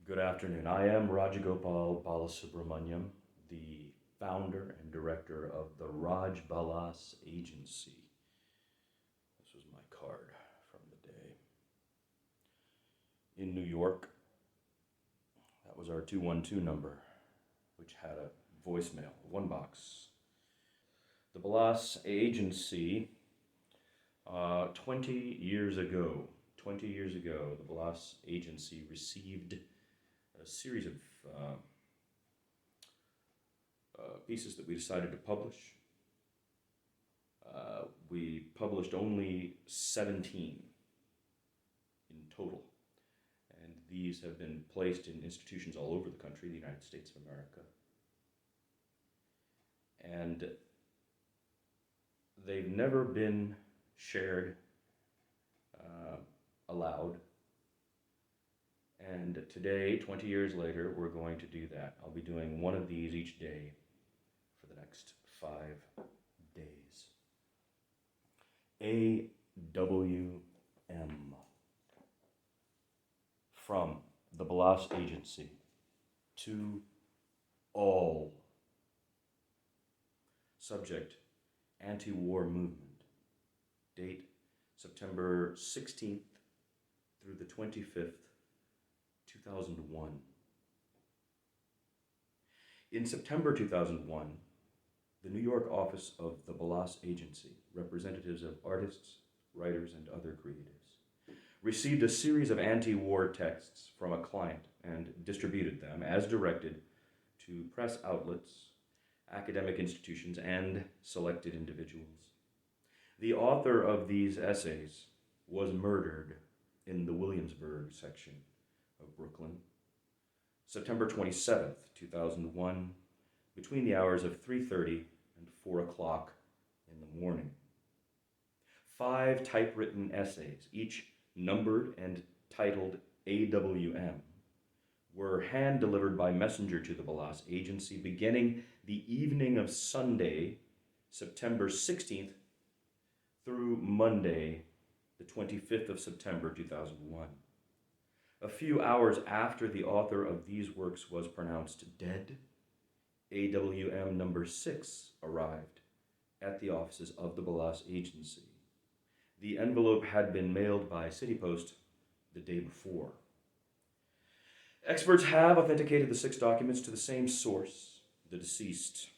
Good afternoon. I am Rajagopal Balas, the founder and director of the Balas Agency. This was my card from the day. In New York, that was our 212 number, which had a voicemail, one box. The Balas Agency, 20 years ago, the Balas Agency received a series of pieces that we decided to publish. We published only 17 in total, and these have been placed in institutions all over the country, the United States of America. And they've never been shared aloud. And today, 20 years later, we're going to do that. I'll be doing one of these each day for the next 5 days. A.W.M. From the Balas Agency to all. Subject, anti-war movement. Date, September 16th through the 25th, 2001. In September 2001, the New York office of the Balas Agency, representatives of artists, writers, and other creatives, received a series of anti-war texts from a client and distributed them as directed to press outlets, academic institutions, and selected individuals. The author of these essays was murdered in the Williamsburg section of Brooklyn, September 27th, 2001, between the hours of 3:30 and 4 o'clock in the morning. 5 typewritten essays, each numbered and titled A.W.M, were hand-delivered by messenger to the Balas Agency beginning the evening of Sunday, September 16th, through Monday, the 25th of September 2001. A few hours after the author of these works was pronounced dead, A.W.M. number 6 arrived at the offices of the Balas Agency. The envelope had been mailed by City Post the day before. Experts have authenticated the 6 documents to the same source, the deceased.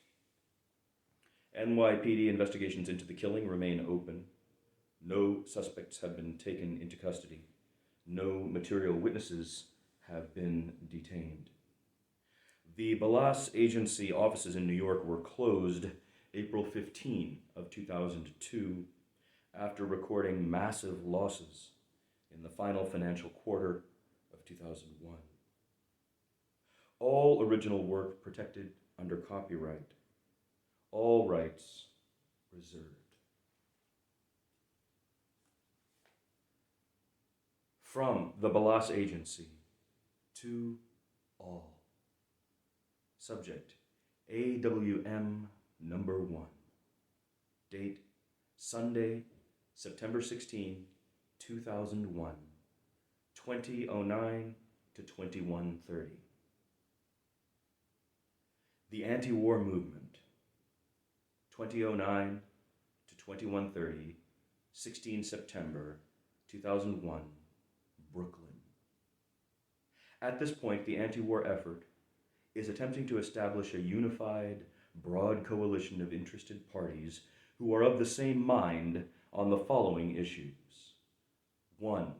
NYPD investigations into the killing remain open. No suspects have been taken into custody. No material witnesses have been detained. The Balas Agency offices in New York were closed April 15 of 2002 after recording massive losses in the final financial quarter of 2001. All original work protected under copyright. All rights reserved. From the Balas Agency to all. Subject, A.W.M. number 1. Date, Sunday, September 16, 2001, 20:09 to 21:30. The anti-war movement, 20:09 to 21:30, 16 September 2001, Brooklyn. At this point, the anti-war effort is attempting to establish a unified, broad coalition of interested parties who are of the same mind on the following issues. 1.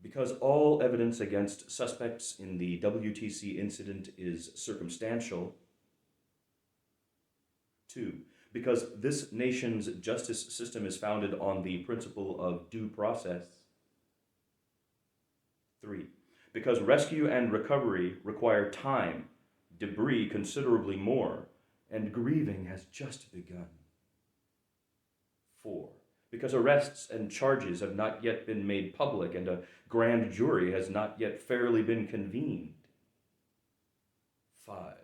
Because all evidence against suspects in the WTC incident is circumstantial. 2. Because this nation's justice system is founded on the principle of due process. 3. Because rescue and recovery require time, debris considerably more, and grieving has just begun. 4. Because arrests and charges have not yet been made public and a grand jury has not yet fairly been convened. 5.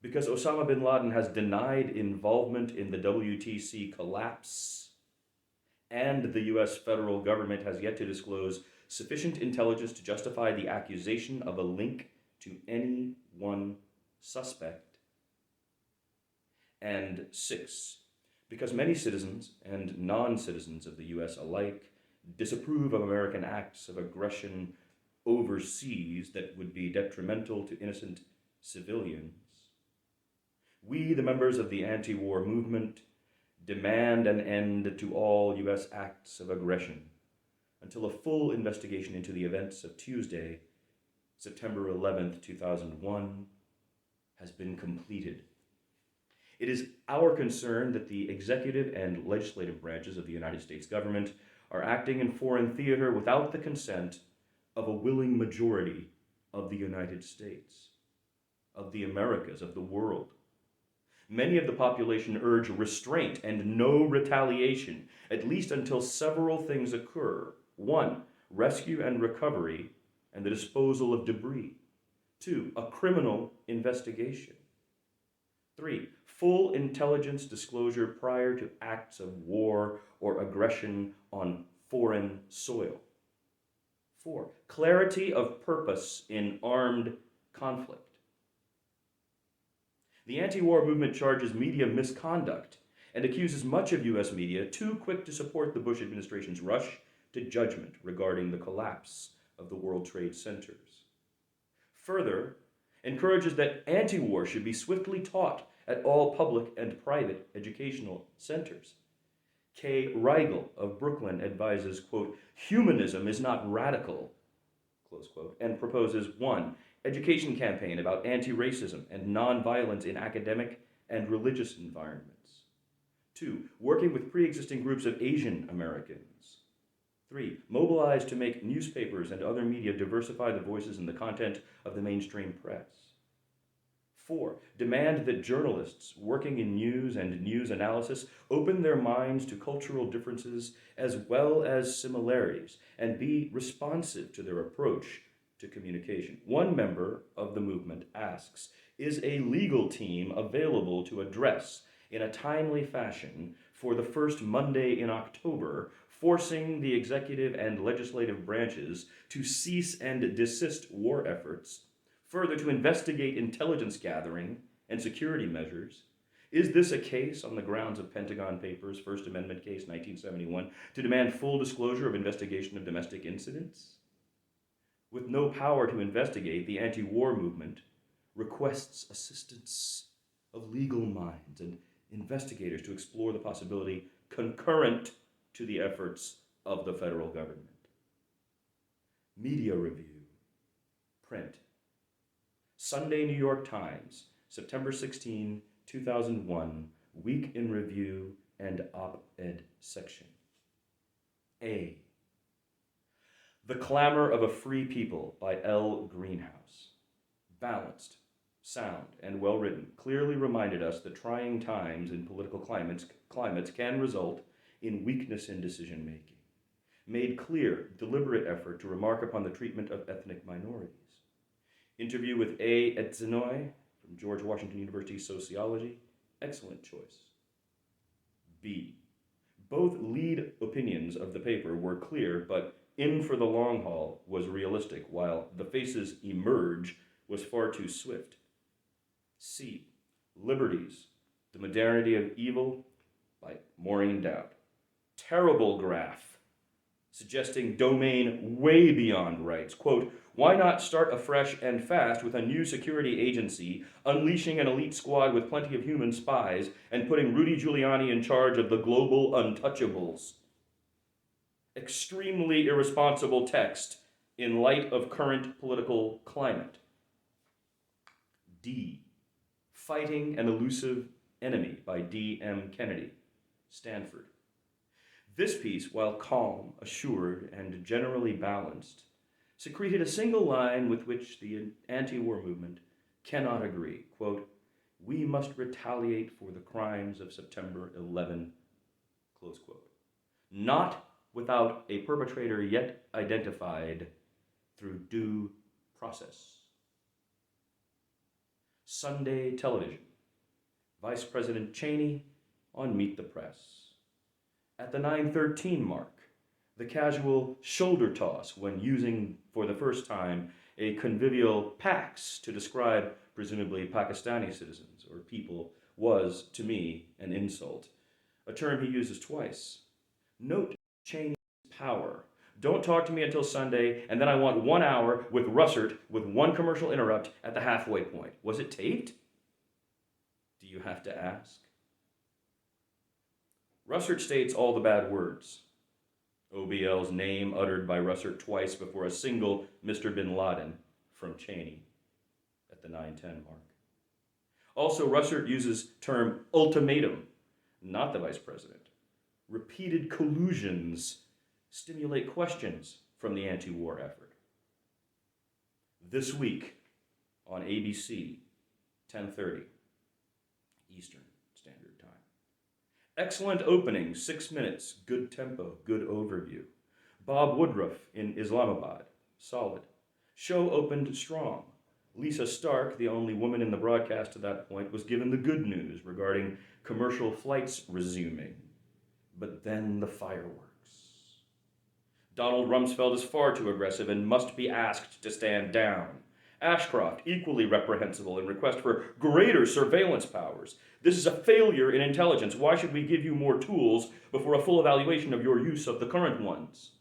Because Osama bin Laden has denied involvement in the WTC collapse and the U.S. federal government has yet to disclose sufficient intelligence to justify the accusation of a link to any one suspect. And 6, because many citizens and non-citizens of the U.S. alike disapprove of American acts of aggression overseas that would be detrimental to innocent civilians, we, the members of the anti-war movement, demand an end to all U.S. acts of aggression until a full investigation into the events of Tuesday, September 11th, 2001, has been completed. It is our concern that the executive and legislative branches of the United States government are acting in foreign theater without the consent of a willing majority of the United States, of the Americas, of the world. Many of the population urge restraint and no retaliation, at least until several things occur. 1, rescue and recovery and the disposal of debris. 2, a criminal investigation. 3, full intelligence disclosure prior to acts of war or aggression on foreign soil. 4, clarity of purpose in armed conflict. The anti-war movement charges media misconduct and accuses much of U.S. media too quick to support the Bush administration's rush to judgment regarding the collapse of the World Trade Centers. Further, encourages that anti-war should be swiftly taught at all public and private educational centers. Kay Riegel of Brooklyn advises, quote, humanism is not radical, close quote, and proposes 1, education campaign about anti-racism and nonviolence in academic and religious environments. 2, working with pre-existing groups of Asian Americans. 3, mobilize to make newspapers and other media diversify the voices and the content of the mainstream press. 4, demand that journalists working in news and news analysis open their minds to cultural differences as well as similarities and be responsive to their approach to communication. One member of the movement asks, is a legal team available to address in a timely fashion for the first Monday in October, forcing the executive and legislative branches to cease and desist war efforts, further to investigate intelligence gathering and security measures? Is this a case on the grounds of Pentagon Papers, First Amendment case 1971, to demand full disclosure of investigation of domestic incidents? With no power to investigate, the anti-war movement requests assistance of legal minds and investigators to explore the possibility concurrent to the efforts of the federal government. Media review. Print. Sunday New York Times, September 16, 2001, Week in Review and Op-Ed section. A. The Clamor of a Free People by L. Greenhouse. Balanced, sound, and well-written, clearly reminded us that trying times in political climates can result in weakness in decision-making. Made clear, deliberate effort to remark upon the treatment of ethnic minorities. Interview with A. Edzinoy from George Washington University Sociology, excellent choice. B. Both lead opinions of the paper were clear, but In for the Long Haul was realistic, while The Faces Emerge was far too swift. C. Liberties, The Modernity of Evil by Maureen Dowd. Terrible graph, suggesting domain way beyond rights. Quote, why not start afresh and fast with a new security agency, unleashing an elite squad with plenty of human spies, and putting Rudy Giuliani in charge of the global untouchables? Extremely irresponsible text in light of current political climate. D. Fighting an Elusive Enemy by D.M. Kennedy, Stanford. This piece, while calm, assured, and generally balanced, secreted a single line with which the anti-war movement cannot agree. Quote, we must retaliate for the crimes of September 11, close quote. Not without a perpetrator yet identified through due process. Sunday television. Vice President Cheney on Meet the Press. At the 9:13 mark, the casual shoulder toss when using for the first time a convivial Pax to describe presumably Pakistani citizens or people was, to me, an insult, a term he uses twice. Note Cheney's power. Don't talk to me until Sunday, and then I want 1 hour with Russert with one commercial interrupt at the halfway point. Was it taped? Do you have to ask? Russert states all the bad words. OBL's name uttered by Russert twice before a single Mr. Bin Laden from Cheney at the 9:10 mark. Also, Russert uses term ultimatum, not the vice president. Repeated collusions stimulate questions from the anti-war effort. This week on ABC, 10:30 Eastern Standard Time. Excellent opening, 6 minutes, good tempo, good overview. Bob Woodruff in Islamabad, solid. Show opened strong. Lisa Stark, the only woman in the broadcast to that point, was given the good news regarding commercial flights resuming. But then the fireworks. Donald Rumsfeld is far too aggressive and must be asked to stand down. Ashcroft, equally reprehensible in request for greater surveillance powers. This is a failure in intelligence. Why should we give you more tools before a full evaluation of your use of the current ones?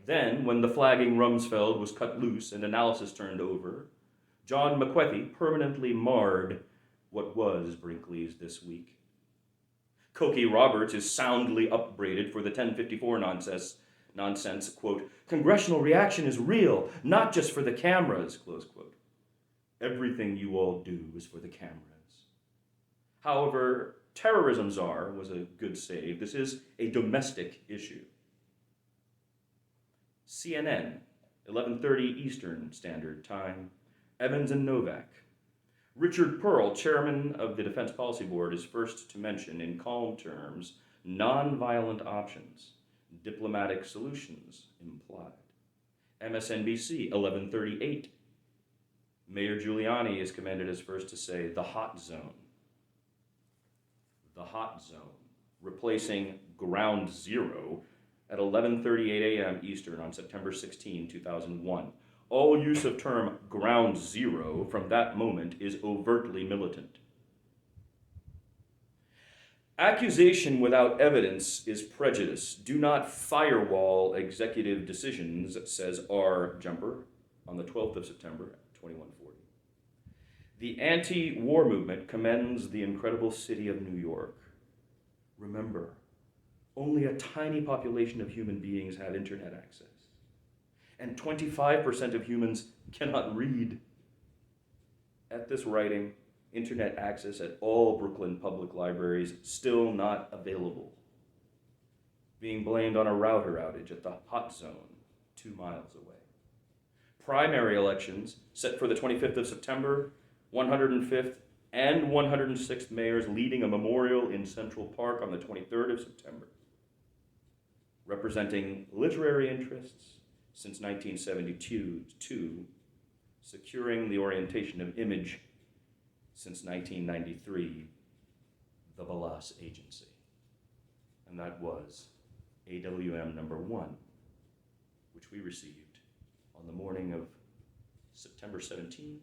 Then, when the flagging Rumsfeld was cut loose and analysis turned over, John McWethy permanently marred what was Brinkley's This Week. Cokie Roberts is soundly upbraided for the 1054 nonsense, quote, congressional reaction is real, not just for the cameras, close quote. Everything you all do is for the cameras. However, terrorism czar was a good save. This is a domestic issue. CNN, 11:30 Eastern Standard Time, Evans and Novak. Richard Pearl, chairman of the Defense Policy Board, is first to mention in calm terms nonviolent options, diplomatic solutions implied. MSNBC, 11:38. Mayor Giuliani is commended as first to say the hot zone. The hot zone, replacing ground zero at 11:38 a.m. Eastern on September 16, 2001. All use of term ground zero from that moment is overtly militant. Accusation without evidence is prejudice. Do not firewall executive decisions, says R. Jumper on the 12th of September, 2140. The anti-war movement commends the incredible city of New York. Remember, only a tiny population of human beings have internet access, and 25% of humans cannot read. At this writing, internet access at all Brooklyn public libraries still not available, being blamed on a router outage at the hot zone 2 miles away. Primary elections set for the 25th of September, 105th and 106th mayors leading a memorial in Central Park on the 23rd of September, representing literary interests since 1972, securing the orientation of image since 1993, the Balas Agency. And that was A.W.M. number 1, which we received on the morning of September 17,